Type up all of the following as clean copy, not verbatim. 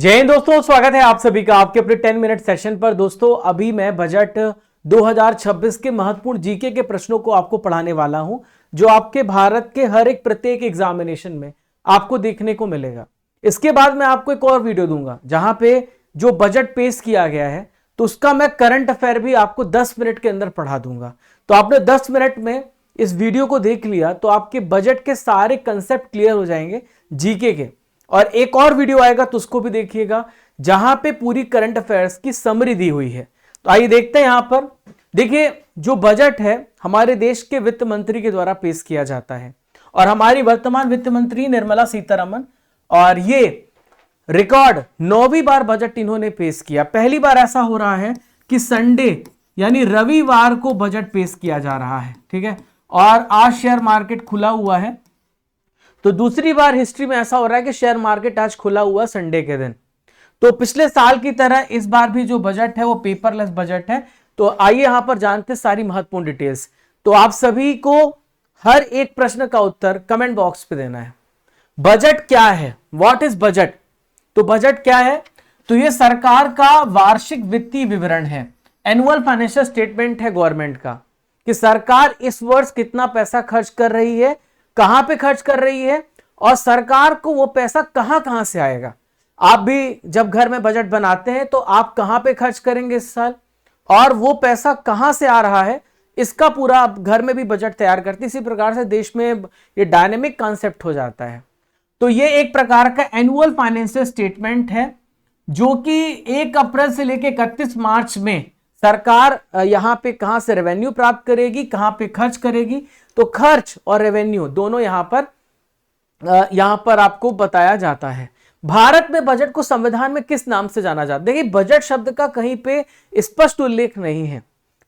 जय हिंद दोस्तों, स्वागत है आप सभी का आपके अपने 10 मिनट सेशन पर। दोस्तों अभी मैं बजट 2026 के महत्वपूर्ण जीके के प्रश्नों को आपको पढ़ाने वाला हूं, जो आपके भारत के हर एक प्रत्येक एग्जामिनेशन में आपको देखने को मिलेगा। इसके बाद मैं आपको एक और वीडियो दूंगा जहां पे जो बजट पेश किया गया है तो उसका मैं करंट अफेयर भी आपको 10 मिनट के अंदर पढ़ा दूंगा। तो आपने 10 मिनट में इस वीडियो को देख लिया तो आपके बजट के सारे कंसेप्ट क्लियर हो जाएंगे जीके के। और एक और वीडियो आएगा तो उसको भी देखिएगा जहां पे पूरी करंट अफेयर्स की समरी दी हुई है। तो आइए देखते हैं। यहां पर देखिए, जो बजट है हमारे देश के वित्त मंत्री के द्वारा पेश किया जाता है और हमारी वर्तमान वित्त मंत्री निर्मला सीतारमण, और ये रिकॉर्ड 9वीं बार बजट इन्होंने पेश किया। पहली बार ऐसा हो रहा है कि संडे यानी रविवार को बजट पेश किया जा रहा है, ठीक है। और आज शेयर मार्केट खुला हुआ है, तो दूसरी बार हिस्ट्री में ऐसा हो रहा है कि शेयर मार्केट आज खुला हुआ संडे के दिन। तो पिछले साल की तरह इस बार भी जो बजट है वो पेपरलेस बजट है। तो आइए यहां पर जानते हैं सारी महत्वपूर्ण डिटेल्स। तो आप सभी को हर एक प्रश्न का उत्तर कमेंट बॉक्स पे देना है। बजट क्या है? What is budget? तो बजट क्या है? तो ये सरकार का वार्षिक वित्तीय विवरण है, एनुअल फाइनेंशियल स्टेटमेंट है गवर्नमेंट का, कि सरकार इस वर्ष कितना पैसा खर्च कर रही है, कहां पे खर्च कर रही है, और सरकार को वो पैसा कहां कहां से आएगा। आप भी जब घर में बजट बनाते हैं तो आप कहां पे खर्च करेंगे इस साल, और वो पैसा कहां से आ रहा है, इसका पूरा आप घर में भी बजट तैयार करते हैं। इसी प्रकार से देश में ये डायनेमिक कॉन्सेप्ट हो जाता है। तो ये एक प्रकार का एनुअल फाइनेंशियल स्टेटमेंट है जो कि 1 अप्रैल से लेकर 31 मार्च में सरकार यहां पे कहां से रेवेन्यू प्राप्त करेगी, कहां पे खर्च करेगी। तो खर्च और रेवेन्यू दोनों यहां पर आपको बताया जाता है। भारत में बजट को संविधान में किस नाम से जाना जाता है? देखिए, बजट शब्द का कहीं पे स्पष्ट उल्लेख नहीं है,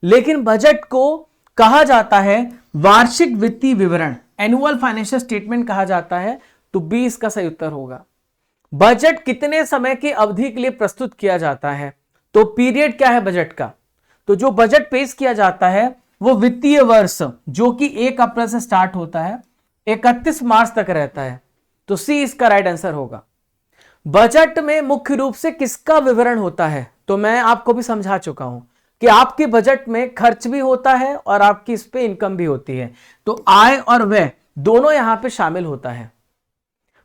लेकिन बजट को कहा जाता है वार्षिक वित्तीय विवरण, एनुअल फाइनेंशियल स्टेटमेंट कहा जाता है। तो 20 का सही उत्तर होगा। बजट कितने समय की अवधि के लिए प्रस्तुत किया जाता है? तो पीरियड क्या है बजट का? तो जो बजट पेश किया जाता है वो वित्तीय वर्ष जो कि 1 अप्रैल से स्टार्ट होता है 31 मार्च तक रहता है। तो सी इसका राइट आंसर होगा। बजट में मुख्य रूप से किसका विवरण होता है? तो मैं आपको भी समझा चुका हूं कि आपके बजट में खर्च भी होता है और आपकी इस पे इनकम भी होती है। तो आय और व्यय दोनों यहां पे शामिल होता है।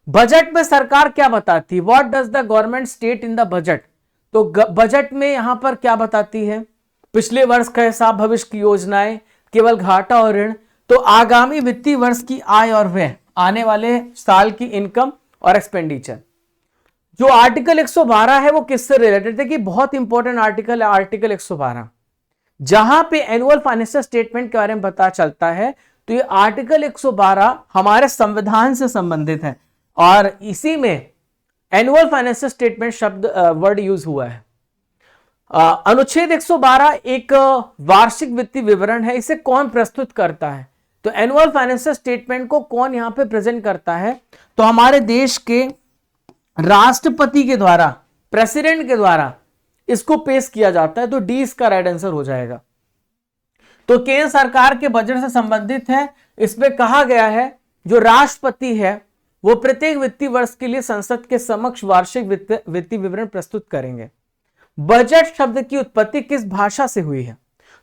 बजट में सरकार क्या बताती है? What does the government state in the budget? तो बजट में यहां पर क्या बताती है? पिछले वर्ष का हिसाब, भविष्य की योजनाएं, केवल घाटा और ऋण। तो आगामी वित्तीय वर्ष की आय और व्यय, आने वाले साल की इनकम और एक्सपेंडिचर। जो आर्टिकल 112 है वो किससे रिलेटेड है? कि बहुत इंपॉर्टेंट आर्टिकल है आर्टिकल 112, जहां पे एनुअल फाइनेंशियल स्टेटमेंट के बारे में पता चलता है। तो ये आर्टिकल 112 हमारे संविधान से संबंधित है और इसी में एनुअल फाइनेंशियल स्टेटमेंट शब्द वर्ड यूज हुआ है। अनुच्छेद 112 एक वार्षिक वित्तीय विवरण है। इसे कौन प्रस्तुत करता है? तो एनुअल फाइनेंशियल स्टेटमेंट को कौन यहां पे प्रेजेंट करता है? तो हमारे देश के राष्ट्रपति के द्वारा, प्रेसिडेंट के द्वारा इसको पेश किया जाता है। तो डी इसका राइट आंसर हो जाएगा। तो केंद्र सरकार के बजट से संबंधित है। इसमें कहा गया है जो राष्ट्रपति है वो प्रत्येक वित्तीय वर्ष के लिए संसद के समक्ष वार्षिक वित्तीय विवरण प्रस्तुत करेंगे। बजट शब्द की उत्पत्ति किस भाषा से हुई है?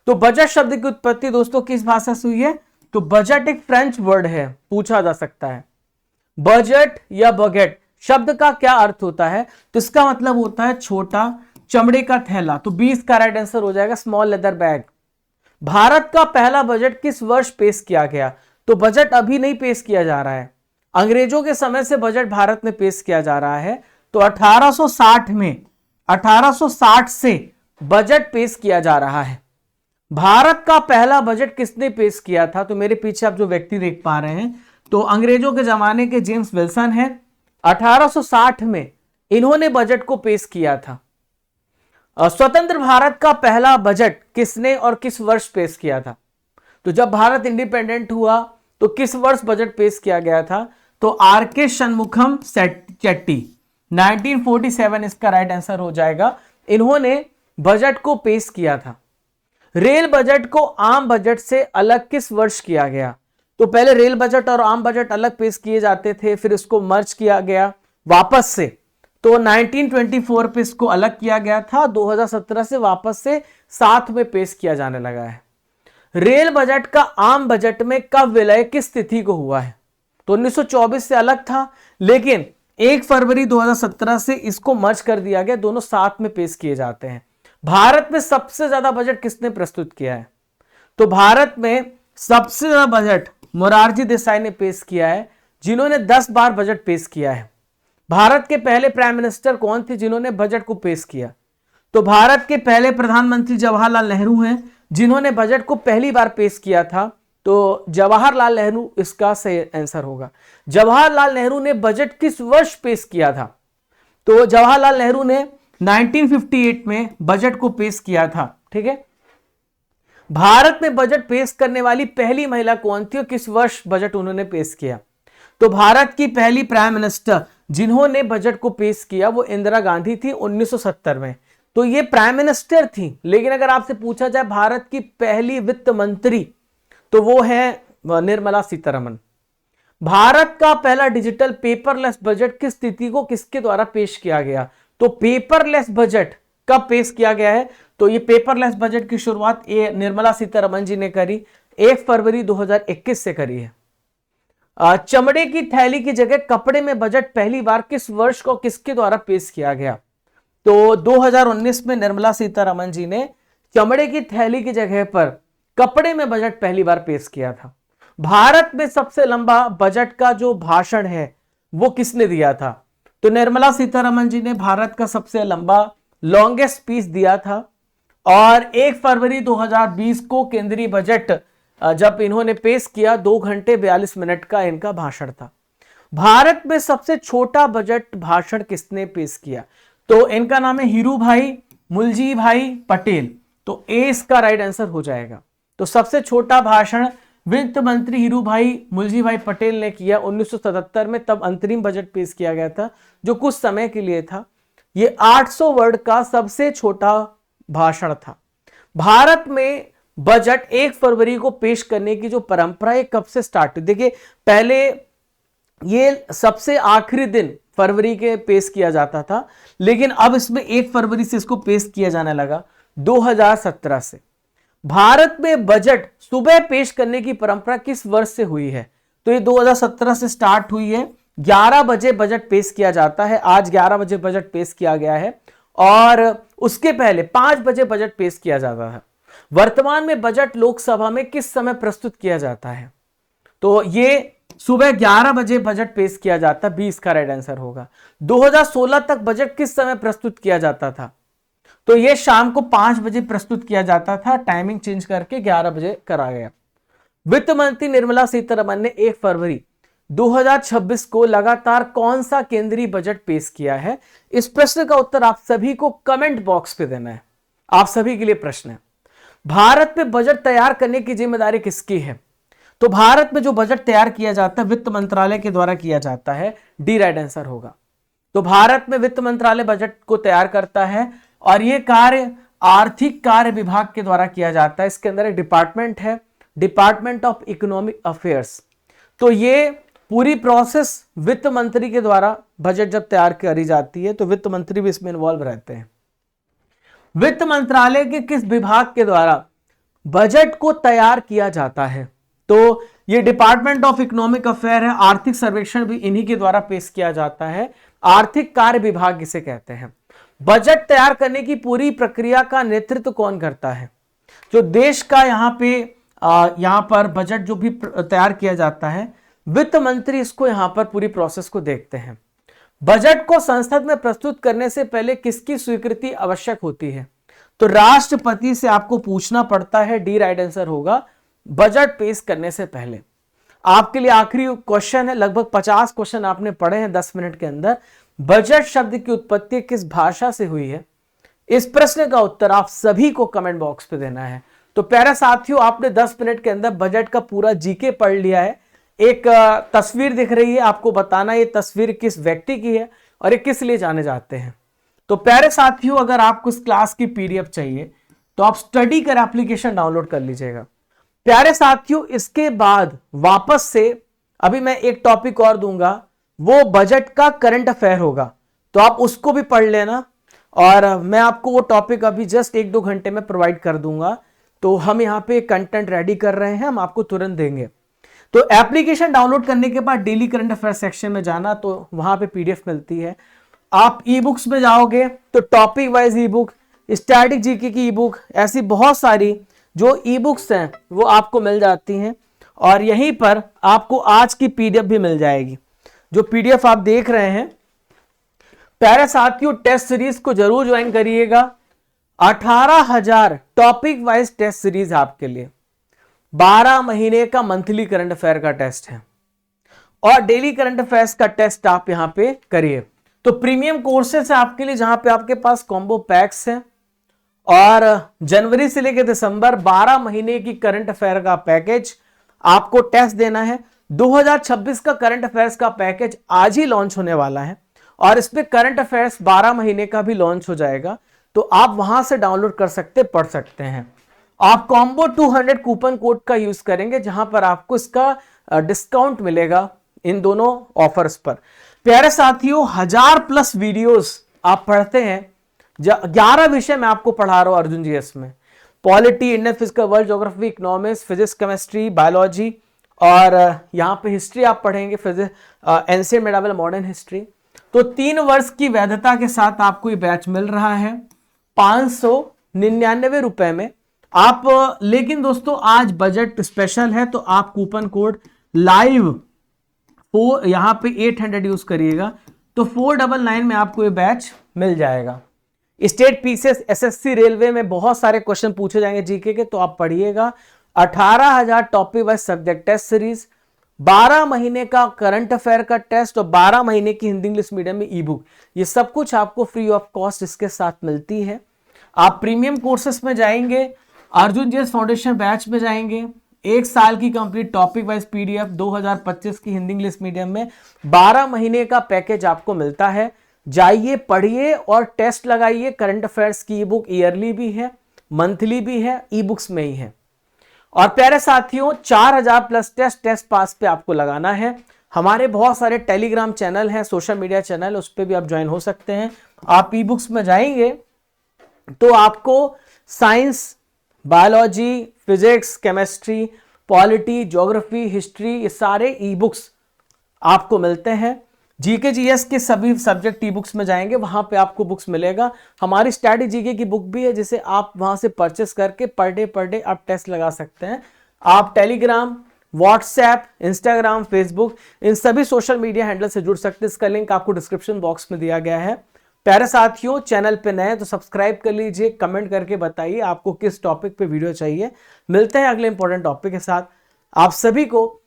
तो बजट शब्द की उत्पत्ति दोस्तों किस भाषा से हुई है? तो बजट एक फ्रेंच वर्ड है, पूछा जा सकता है। बजट या बगेट शब्द का क्या अर्थ होता है? तो इसका मतलब होता है छोटा चमड़े का थैला। तो 20 का राइट आंसर हो जाएगा, स्मॉल लेदर बैग। भारत का पहला बजट किस वर्ष पेश किया गया? तो बजट अभी नहीं पेश किया जा रहा है, अंग्रेजों के समय से बजट भारत में पेश किया जा रहा है। तो 1860 में 1860 से बजट पेश किया जा रहा है। भारत का पहला बजट किसने पेश किया था? तो मेरे पीछे आप जो व्यक्ति देख पा रहे हैं तो अंग्रेजों के जमाने के जेम्स विल्सन हैं। 1860 में इन्होंने बजट को पेश किया था। स्वतंत्र भारत का पहला बजट किसने और किस वर्ष पेश किया था? तो जब भारत इंडिपेंडेंट हुआ तो किस वर्ष बजट पेश किया गया था? तो आर के शनमुखम चेट्टी, 1947 इसका राइट आंसर हो जाएगा। इन्होंने बजट को पेश किया था। रेल बजट को आम बजट से अलग किस वर्ष किया गया? तो पहले रेल बजट और आम बजट अलग पेश किए जाते थे, फिर इसको मर्ज किया गया वापस से तो 1924 पे इसको अलग किया गया था, 2017 से वापस से साथ में पेश किया जाने लगा है। रेल बजट का आम बजट में कब विलय किस तिथि को हुआ है? तो 1924 से अलग था, लेकिन 1 फरवरी 2017 से इसको मर्ज कर दिया गया, दोनों साथ में पेश किए जाते हैं। भारत में सबसे ज्यादा बजट किसने प्रस्तुत किया है? तो भारत में सबसे ज्यादा बजट मोरारजी देसाई ने पेश किया है, जिन्होंने 10 बार बजट पेश किया है। भारत के पहले प्राइम मिनिस्टर कौन थे जिन्होंने बजट को पेश किया? तो भारत के पहले प्रधानमंत्री जवाहरलाल नेहरू हैं, जिन्होंने बजट को पहली बार पेश किया था। तो जवाहरलाल नेहरू इसका सही आंसर होगा। जवाहरलाल नेहरू ने बजट किस वर्ष पेश किया था? तो जवाहरलाल नेहरू ने 1958 में बजट को पेश किया था। ठीक है। भारत में बजट पेश करने वाली पहली महिला कौन थी और किस वर्ष बजट उन्होंने पेश किया? तो भारत की पहली प्राइम मिनिस्टर जिन्होंने बजट को पेश किया वो इंदिरा गांधी थी 1970 में। तो ये प्राइम मिनिस्टर थी, लेकिन अगर आपसे पूछा जाए भारत की पहली वित्त मंत्री तो वो है निर्मला सीतारमण। भारत का पहला डिजिटल पेपरलेस बजट किस तिथि को किसके द्वारा पेश किया गया? तो पेपरलेस बजट कब पेश किया गया है? तो ये पेपरलेस बजट की शुरुआत निर्मला सीतारमण जी ने करी, 1 फरवरी 2021 से करी है। चमड़े की थैली की जगह कपड़े में बजट पहली बार किस वर्ष को किसके द्वारा पेश किया गया? तो 2019 में निर्मला सीतारमण जी ने चमड़े की थैली की जगह पर कपड़े में बजट पहली बार पेश किया था। भारत में सबसे लंबा बजट का जो भाषण है वो किसने दिया था? तो निर्मला सीतारमण जी ने भारत का सबसे लंबा लॉन्गेस्ट स्पीच दिया था, और 1 फरवरी 2020 को केंद्रीय बजट जब इन्होंने पेश किया 2 घंटे 42 मिनट का इनका भाषण था। भारत में सबसे छोटा बजट भाषण किसने पेश किया? तो इनका नाम है हीरू भाई मुलजी भाई पटेल। तो ए इसका राइट आंसर हो जाएगा। तो सबसे छोटा भाषण वित्त मंत्री हीरू भाई मुलजी भाई पटेल ने किया 1977 में, तब अंतरिम बजट पेश किया गया था जो कुछ समय के लिए था। ये 800 वर्ड का सबसे छोटा भाषण था। भारत में बजट 1 फरवरी को पेश करने की जो परंपरा है कब से स्टार्ट हुई? देखिए, पहले ये सबसे आखिरी दिन फरवरी के पेश किया जाता था, लेकिन अब इसमें 1 फरवरी से इसको पेश किया जाने लगा 2017 से। भारत में बजट सुबह पेश करने की परंपरा किस वर्ष से हुई है? तो ये 2017 से स्टार्ट हुई है। 11 बजे बजट पेश किया जाता है। आज 11 बजे बजट पेश किया गया है, और उसके पहले 5 बजे बजट पेश किया जाता है। वर्तमान में बजट लोकसभा में किस समय प्रस्तुत किया जाता है? तो ये सुबह 11 बजे बजट पेश किया जाता है, 20 का राइट आंसर होगा। 2016 तक बजट किस समय प्रस्तुत किया जाता था? तो ये शाम को 5 बजे प्रस्तुत किया जाता था, टाइमिंग चेंज करके 11 बजे करा गया। वित्त मंत्री निर्मला सीतारमण ने 1 फरवरी 2026 को लगातार कौन सा केंद्रीय बजट पेश किया है? इस प्रश्न का उत्तर आप सभी को कमेंट बॉक्स पे देना है। आप सभी के लिए प्रश्न है, भारत में बजट तैयार करने की जिम्मेदारी किसकी है? तो भारत में जो बजट तैयार किया जाता है वित्त मंत्रालय के द्वारा किया जाता है, डी राइट आंसर होगा। तो भारत में वित्त मंत्रालय बजट को तैयार करता है, और यह कार्य आर्थिक कार्य विभाग के द्वारा किया जाता है। इसके अंदर एक डिपार्टमेंट है, डिपार्टमेंट ऑफ इकोनॉमिक अफेयर्स। तो ये पूरी प्रोसेस वित्त मंत्री के द्वारा बजट जब तैयार करी जाती है तो वित्त मंत्री भी इसमें इन्वॉल्व रहते हैं। वित्त मंत्रालय के किस विभाग के द्वारा बजट को तैयार किया जाता है? तो ये डिपार्टमेंट ऑफ इकोनॉमिक अफेयर है। आर्थिक सर्वेक्षण भी इन्हीं के द्वारा पेश किया जाता है। आर्थिक कार्य विभाग इसे कहते हैं। बजट तैयार करने की पूरी प्रक्रिया का नेतृत्व कौन करता है? जो देश का यहां पर बजट जो भी तैयार किया जाता है, वित्त मंत्री इसको यहां पर पूरी प्रोसेस को देखते हैं। बजट को संसद में प्रस्तुत करने से पहले किसकी स्वीकृति आवश्यक होती है? तो राष्ट्रपति से आपको पूछना पड़ता है, डी राइट आंसर होगा, बजट पेश करने से पहले। आपके लिए आखिरी क्वेश्चन है, लगभग 50 क्वेश्चन आपने पढ़े हैं 10 मिनट के अंदर। बजट शब्द की उत्पत्ति किस भाषा से हुई है? इस प्रश्न का उत्तर आप सभी को कमेंट बॉक्स पे देना है। तो प्यारे साथियों, आपने 10 मिनट के अंदर बजट का पूरा जीके पढ़ लिया है। एक तस्वीर दिख रही है, आपको बताना ये तस्वीर किस व्यक्ति की है और ये किस लिए जाने जाते हैं। तो प्यारे साथियों, अगर आपको इस क्लास की पीडीएफ चाहिए तो आप स्टडी कर एप्लीकेशन डाउनलोड कर लीजिएगा। प्यारे साथियों, इसके बाद वापस से अभी मैं एक टॉपिक और दूंगा, वो बजट का करंट अफेयर होगा। तो आप उसको भी पढ़ लेना, और मैं आपको वो टॉपिक अभी जस्ट 1-2 घंटे में प्रोवाइड कर दूंगा। तो हम यहाँ पे कंटेंट रेडी कर रहे हैं, हम आपको तुरंत देंगे। तो एप्लीकेशन डाउनलोड करने के बाद डेली करंट अफेयर सेक्शन में जाना, तो वहां पे पीडीएफ मिलती है। आप ई बुक्स में जाओगे तो टॉपिक वाइज ई बुक, स्टैटिक जीके की ई बुक, ऐसी बहुत सारी जो ई बुक्स हैं वो आपको मिल जाती हैं। और यहीं पर आपको आज की पीडीएफ भी मिल जाएगी। जो पीडीएफ आप देख रहे हैं, प्यारे साथियों, टेस्ट सीरीज को जरूर ज्वाइन करिएगा। 18,000 टॉपिक वाइज टेस्ट सीरीज आपके लिए, 12 महीने का मंथली करंट अफेयर का टेस्ट है, और डेली करंट अफेयर्स का टेस्ट आप यहां पे करिए। तो प्रीमियम कोर्सेस है आपके लिए, जहां पे आपके पास कॉम्बो पैक्स हैं, और जनवरी से लेकर दिसंबर 12 महीने की करंट अफेयर का पैकेज आपको टेस्ट देना है। 2026 का करंट अफेयर्स का पैकेज आज ही लॉन्च होने वाला है, और इस पे करंट अफेयर्स 12 महीने का भी लॉन्च हो जाएगा। तो आप वहां से डाउनलोड कर सकते, पढ़ सकते हैं। आप कॉम्बो 200 कूपन कोड का यूज करेंगे, जहां पर आपको इसका डिस्काउंट मिलेगा इन दोनों ऑफर्स पर। प्यारे साथियों, 1000+ वीडियोस आप पढ़ते हैं। 11 विषय मैं आपको पढ़ा रहा हूं अर्जुन जीएस में, polity, Indian physical, world geography, economics, physics, chemistry, biology, और यहाँ पे हिस्ट्री आप पढ़ेंगे, physics, ancient medieval, modern history. तो 3 वर्ष की वैधता के साथ आपको ये बैच मिल रहा है 599 रुपए में आप। लेकिन दोस्तों आज बजट स्पेशल है, तो आप कूपन कोड लाइव वो यहां पे 800 यूज करिएगा, तो 499 में आपको ये बैच मिल जाएगा। स्टेट पीसीएस, एसएससी, रेलवे में बहुत सारे क्वेश्चन पूछे जाएंगे जीके के, तो आप पढ़िएगा। 18,000 topic wise subject test series, 12 महीने का करंट अफेयर का टेस्ट, और 12 महीने की हिंदी इंग्लिश मीडियम में ई बुक, ये सब कुछ आपको फ्री ऑफ कॉस्ट इसके साथ मिलती है। आप प्रीमियम कोर्सेस में जाएंगे, अर्जुन जीएस फाउंडेशन बैच में जाएंगे, 1 साल की कंप्लीट टॉपिक वाइज पीडीएफ 2025 की हिंदी इंग्लिश मीडियम में 12 महीने का पैकेज आपको मिलता है। जाइए, पढ़िए और टेस्ट लगाइए। करंट अफेयर्स की ई बुक ईयरली भी है, मंथली भी है, ई बुक्स में ही है। और प्यारे साथियों, 4000+ टेस्ट पास पे आपको लगाना है। हमारे बहुत सारे टेलीग्राम चैनल हैं, सोशल मीडिया चैनल, उस पर भी आप ज्वाइन हो सकते हैं। आप ई बुक्स में जाएंगे तो आपको science, biology, physics, chemistry, polity, geography, history, ये सारे ई बुक्स आपको मिलते हैं। जीके जीएस के सभी सब्जेक्ट ई बुक्स में जाएंगे, वहां पे आपको बुक्स मिलेगा। हमारी स्टडी जीके की बुक भी है, जिसे आप वहां से परचेस करके पर डे आप टेस्ट लगा सकते हैं। आप टेलीग्राम, व्हाट्सएप, इंस्टाग्राम, फेसबुक, इन सभी सोशल मीडिया हैंडल से जुड़ सकते हैं। इसका लिंक आपको डिस्क्रिप्शन बॉक्स में दिया गया है। प्यारे साथियों, चैनल पे नए तो सब्सक्राइब कर लीजिए, कमेंट करके बताइए आपको किस टॉपिक पे वीडियो चाहिए। मिलते हैं अगले इंपॉर्टेंट टॉपिक के साथ। आप सभी को